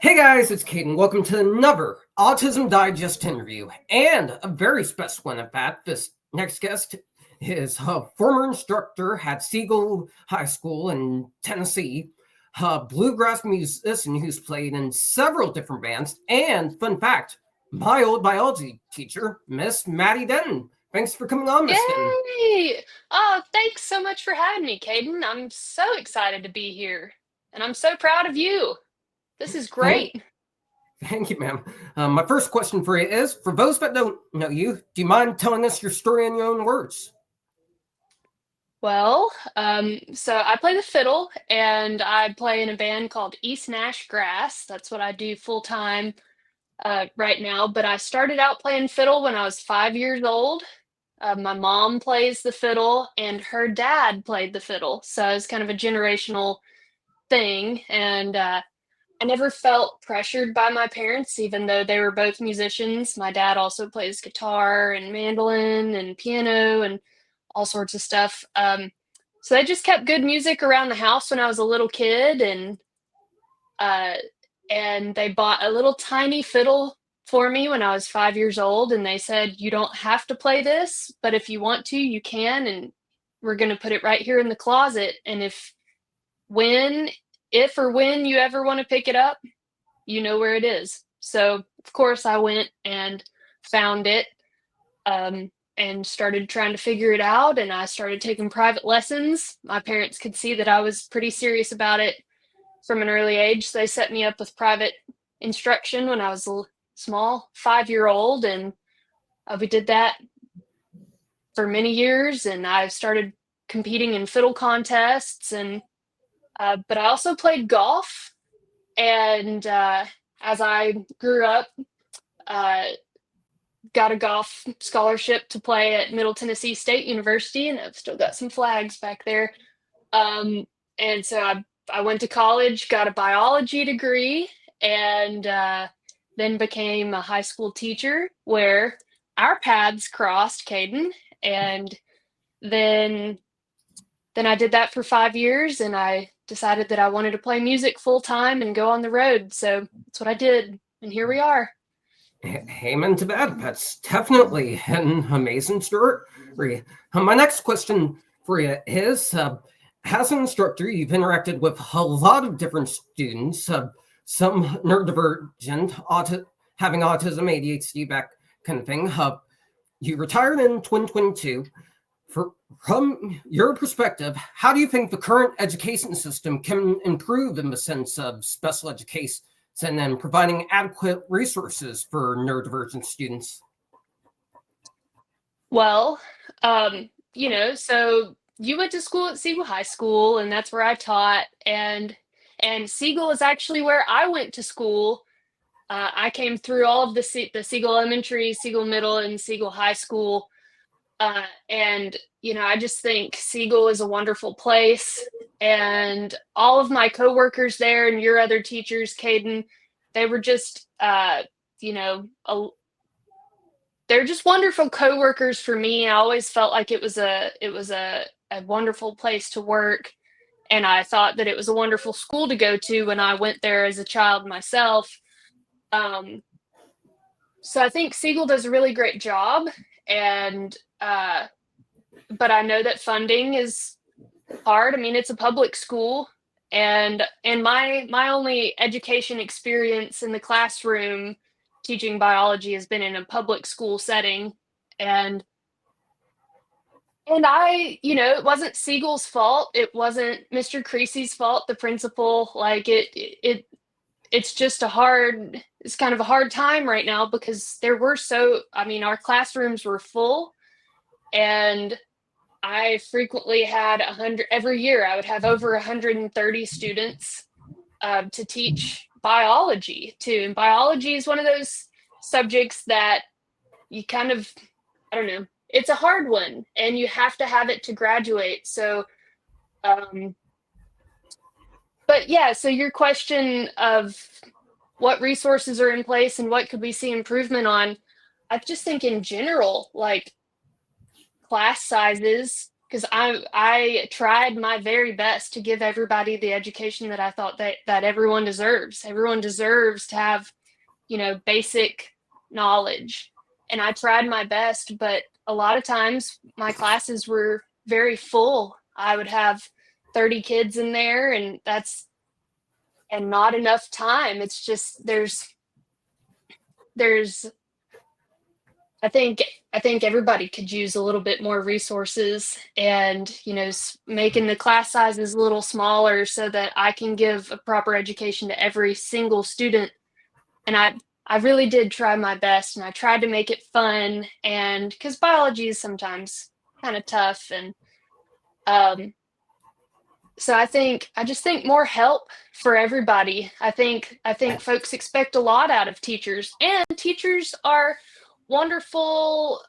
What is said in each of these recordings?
Hey guys, it's Caden. Welcome to another Autism Digest interview, and a very special one at that. This next guest is a former instructor at Siegel High School in Tennessee, a bluegrass musician who's played in several different bands, and fun fact, my old biology teacher, Miss Maddie Denton. Thanks for coming on, Miss Denton. Yay! Oh, thanks so much for having me, Caden. I'm so excited to be here. And I'm so proud of you. This is Thank, great. thank you, ma'am. My first question for you is, for those that don't know you, do you mind telling us your story in your own words? So I play the fiddle and I play in a band called East Nash Grass. That's what I do full time right now. But I started out playing fiddle when I was 5 years old. My mom plays the fiddle and her dad played the fiddle. So it's kind of a generational thing. And I never felt pressured by my parents, even though they were both musicians. My dad also plays guitar and mandolin and piano and all sorts of stuff. So they just kept good music around the house when I was a little kid, uh, and they bought a little tiny fiddle for me when I was 5 years old, and they said, "You don't have to play this, but if you want to, you can, and we're going to put it right here in the closet. And when, if or when you ever want to pick it up, you know where it is." So, of course, I went and found it, and started trying to figure it out. And I started taking private lessons. My parents could see that I was pretty serious about it from an early age. So they set me up with private instruction when I was a small 5 year old. And we did that for many years. And I started competing in fiddle contests. But I also played golf. And as I grew up, uh, got a golf scholarship to play at Middle Tennessee State University, and I've still got some flags back there. And so I went to college, got a biology degree, and then became a high school teacher where our paths crossed, Caden. And then then I did that for 5 years, and I decided that I wanted to play music full time and go on the road. So that's what I did, and here we are. Amen to that. That's definitely an amazing story. My next question for you is, as an instructor, you've interacted with a lot of different students, some neurodivergent, having autism, ADHD, that kind of thing. You retired in 2022. From your perspective, how do you think the current education system can improve in the sense of special education and then providing adequate resources for neurodivergent students? Well, so you went to school at Siegel High School, and that's where I taught. And Siegel is actually where I went to school. I came through all of the Siegel Elementary, Siegel Middle, and Siegel High School. And I just think Siegel is a wonderful place. And all of my coworkers there and your other teachers, Caden, they were just, you know, a, they're just wonderful coworkers for me. I always felt like it was a wonderful place to work, and I thought that it was a wonderful school to go to when I went there as a child myself. Um, so I think Siegel does a really great job, and but I know that funding is hard. I mean, it's a public school, and my only education experience in the classroom teaching biology has been in a public school setting. And it wasn't Siegel's fault. It wasn't Mr. Creasy's fault, the principal. Like it's just it's kind of a hard time right now because our classrooms were full, and I frequently had 100 every year. I would have over 130 students to teach biology to. And biology is one of those subjects that you kind of, I don't know, it's a hard one, and you have to have it to graduate. So, um, but yeah, so your question of what resources are in place and what could we see improvement on, I just think in general, like class sizes. because I tried my very best to give everybody the education that I thought that everyone deserves. Everyone deserves to have, basic knowledge. And I tried my best, but a lot of times my classes were very full. I would have 30 kids in there, and not enough time. It's just there's I think everybody could use a little bit more resources, and making the class sizes a little smaller so that I can give a proper education to every single student. And I really did try my best, and I tried to make it fun, and because biology is sometimes kind of tough, and so I just think more help for everybody. I think folks expect a lot out of teachers, and teachers are wonderful,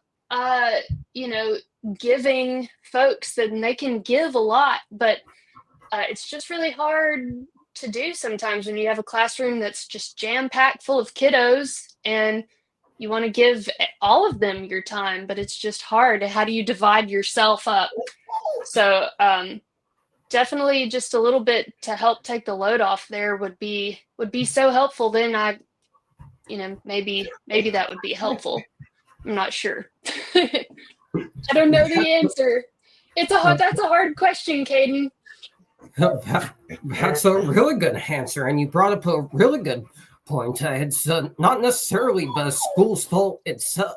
giving folks, and they can give a lot, but it's just really hard to do sometimes when you have a classroom that's just jam-packed full of kiddos and you want to give all of them your time, but it's just hard. How do you divide yourself up? So definitely just a little bit to help take the load off there would be so helpful. Then maybe that would be helpful. I'm not sure. I don't know the answer. That's a hard question, Caden. That's a really good answer, and you brought up a really good point. It's not necessarily the school's fault itself.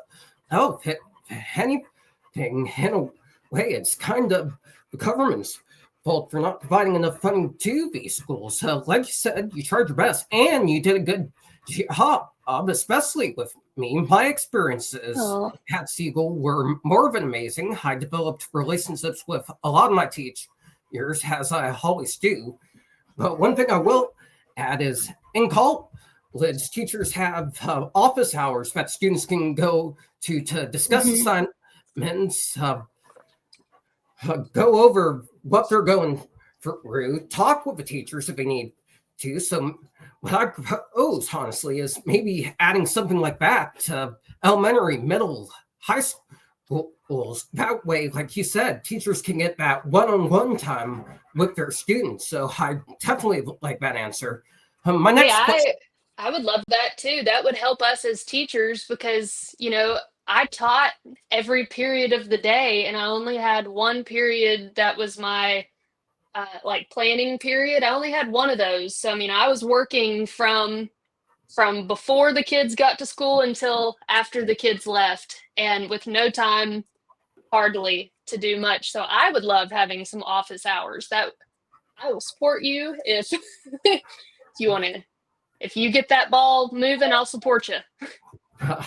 If anything, in a way, it's kind of the government's fault for not providing enough funding to these schools. Like you said, you tried your best, and you did a good job, especially with me. My experiences at Siegel were more than amazing. I developed relationships with a lot of my teachers, as I always do. But one thing I will add is in college, teachers have office hours that students can go to discuss assignments, go over what they're going through, talk with the teachers if they need to. So what I propose, honestly, is maybe adding something like that to elementary, middle, high schools. That way, like you said, teachers can get that one-on-one time with their students. So I definitely like that answer. My next question. I would love that too. That would help us as teachers because, I taught every period of the day, and I only had one period that was my planning period. I only had one of those. So, I was working from before the kids got to school until after the kids left, and with no time hardly to do much. So I would love having some office hours. That I will support you if if you get that ball moving, I'll support you.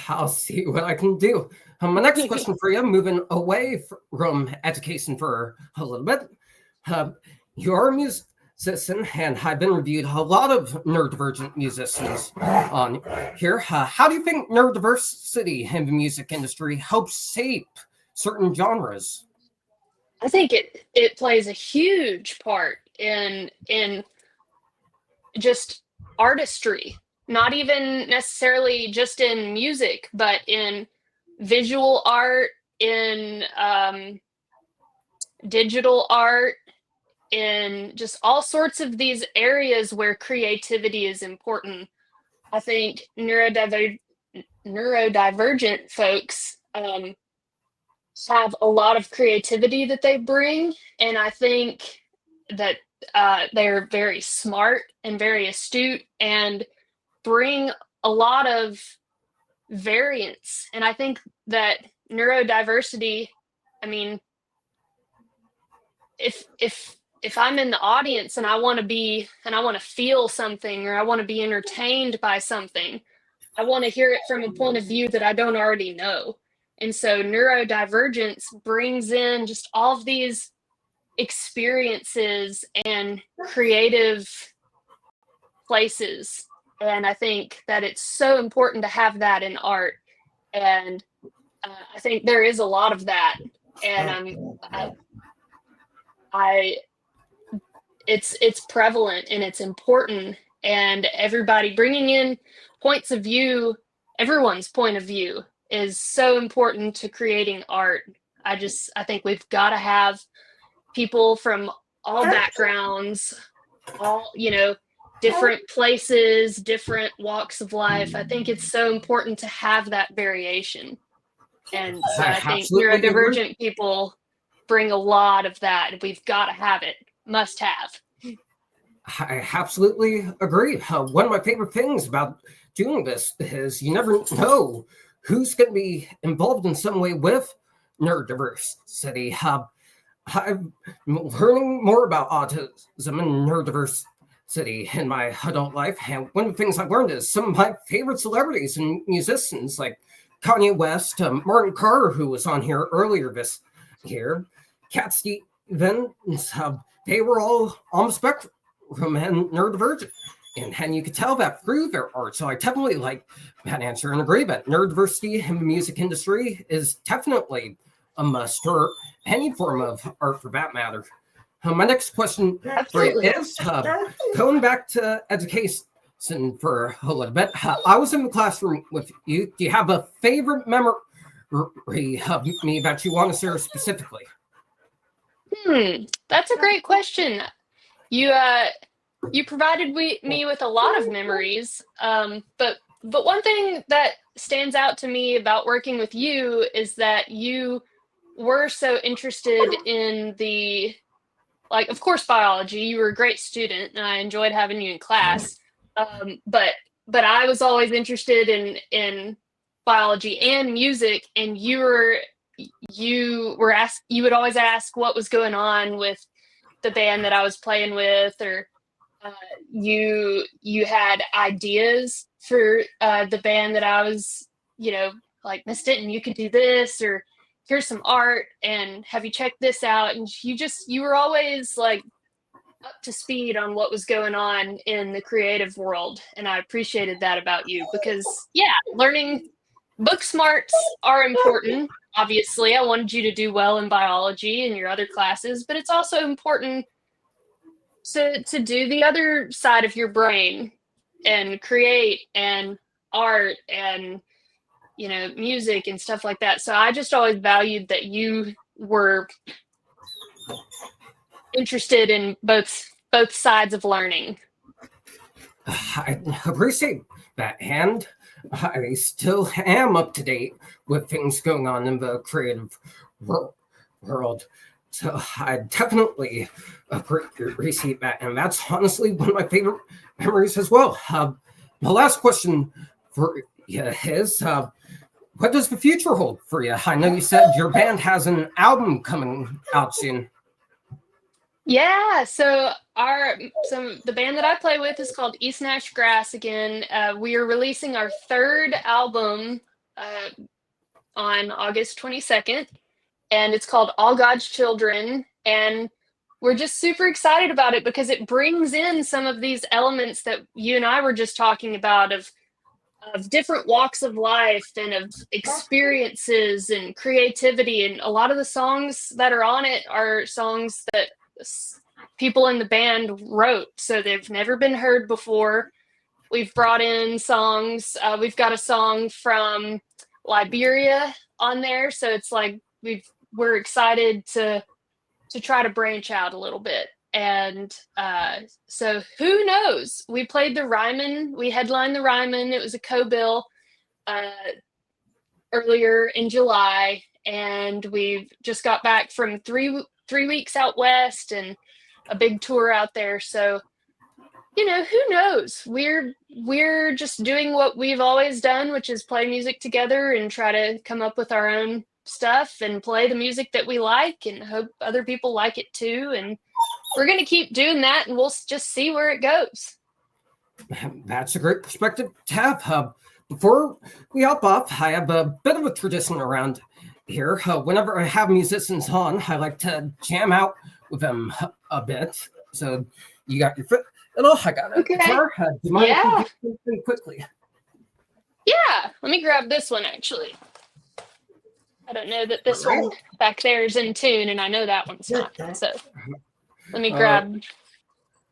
I'll see what I can do. My next question for you, moving away from education for a little bit. You're a musician, and I've been reviewed a lot of neurodivergent musicians on here. How do you think neurodiversity in the music industry helps shape certain genres? I think it plays a huge part in just artistry, not even necessarily just in music, but in visual art, in digital art, in just all sorts of these areas where creativity is important. I think neurodivergent folks have a lot of creativity that they bring, and I think that they're very smart and very astute and bring a lot of variance. And I think that neurodiversity, if I'm in the audience and I want to feel something, or I want to be entertained by something, I want to hear it from a point of view that I don't already know. And so neurodivergence brings in just all of these experiences and creative places. And I think that it's so important to have that in art. And I think there is a lot of that. And it's prevalent and it's important. And everybody bringing in points of view, everyone's point of view is so important to creating art. I think we've got to have people from all backgrounds, all, different places, different walks of life. I think it's so important to have that variation. And so I I think absolutely agree. neurodivergent people bring a lot of that. We've got to have it. Must have. I absolutely agree. One of my favorite things about doing this is you never know who's going to be involved in some way with neurodiversity. I'm learning more about autism and neurodiversity in my adult life. And one of the things I've learned is some of my favorite celebrities and musicians like Kanye West, Martin Carr, who was on here earlier this year, Cat Stevens, they were all on the spectrum and neurodivergent. And you could tell that through their art. So I definitely like that answer and agree that neurodiversity in the music industry is definitely a must, or any form of art for that matter. My next question for you is going back to education for a little bit. I was in the classroom with you. Do you have a favorite memory of me that you want to share specifically? That's a great question. You provided me with a lot of memories, but one thing that stands out to me about working with you is that you were so interested in of course, biology. You were a great student, and I enjoyed having you in class. But I was always interested in biology and music, and you would always ask what was going on with the band that I was playing with, or you had ideas for the band that I was, like, Miss Denton, you could do this, or here's some art, and have you checked this out? And you were always like up to speed on what was going on in the creative world. And I appreciated that about you because, learning book smarts are important. Obviously, I wanted you to do well in biology and your other classes, but it's also important to do the other side of your brain and create and art and music and stuff like that. So I just always valued that you were interested in both sides of learning. I appreciate that, and I still am up to date with things going on in the creative world. So I definitely appreciate that, and that's honestly one of my favorite memories as well. The last question for you is, what does the future hold for you? I know you said your band has an album coming out soon. Yeah, so the band that I play with is called East Nash Grass again. We are releasing our third album on August 22nd, and it's called All God's Children. And we're just super excited about it because it brings in some of these elements that you and I were just talking about of different walks of life and of experiences and creativity. And a lot of the songs that are on it are songs that people in the band wrote, so they've never been heard before. We've brought in songs. We've got a song from Liberia on there, so it's like we're excited to try to branch out a little bit. And so who knows? We played the Ryman. We headlined the Ryman. It was a co-bill earlier in July, and we've just got back from three weeks out west and a big tour out there. So, who knows? We're just doing what we've always done, which is play music together and try to come up with our own stuff and play the music that we like and hope other people like it too. And we're going to keep doing that, and we'll just see where it goes. That's a great perspective to have. Before we hop off, I have a bit of a tradition around here. Whenever I have musicians on, I like to jam out with them a bit. So you got your fiddle, I got a guitar. Do you mind if we do something quickly? Yeah, let me grab this one actually. I don't know that this one back there is in tune, and I know that one's not. So let me grab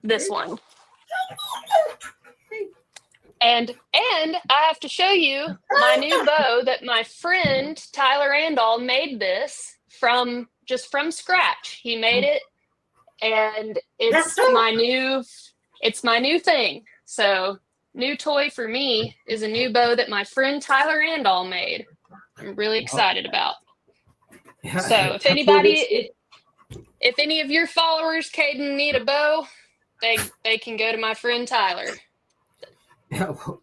this one. And I have to show you my new bow that my friend Tyler Andall made this from scratch. He made it, and it's my new thing. So new toy for me is a new bow that my friend Tyler Randall made. I'm really excited about. Yeah, So if any of your followers, Caden, need a bow, they can go to my friend Tyler. Yeah, well,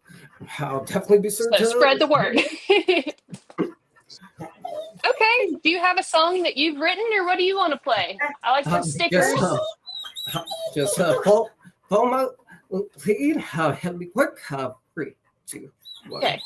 I'll definitely be sure So to spread the word. Okay, do you have a song that you've written, or what do you want to play? I like the stickers. Just follow my lead. It'll be quick. 3, 2, 1. Okay.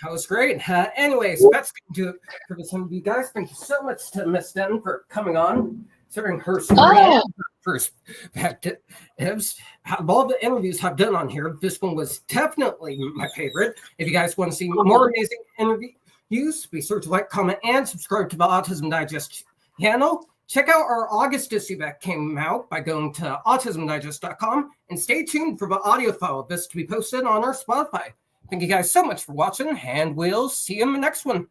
That was great. Anyways, that's going to do it for this one of you guys. Thank you so much to Miss Denton for coming on, sharing her story and her perspectives. Out of all the interviews I've done on here, this one was definitely my favorite. If you guys want to see more amazing interviews, be sure to like, comment, and subscribe to the Autism Digest channel. Check out our August issue that came out by going to autismdigest.com, and stay tuned for the audio file of this to be posted on our Spotify. Thank you guys so much for watching, and we'll see you in the next one.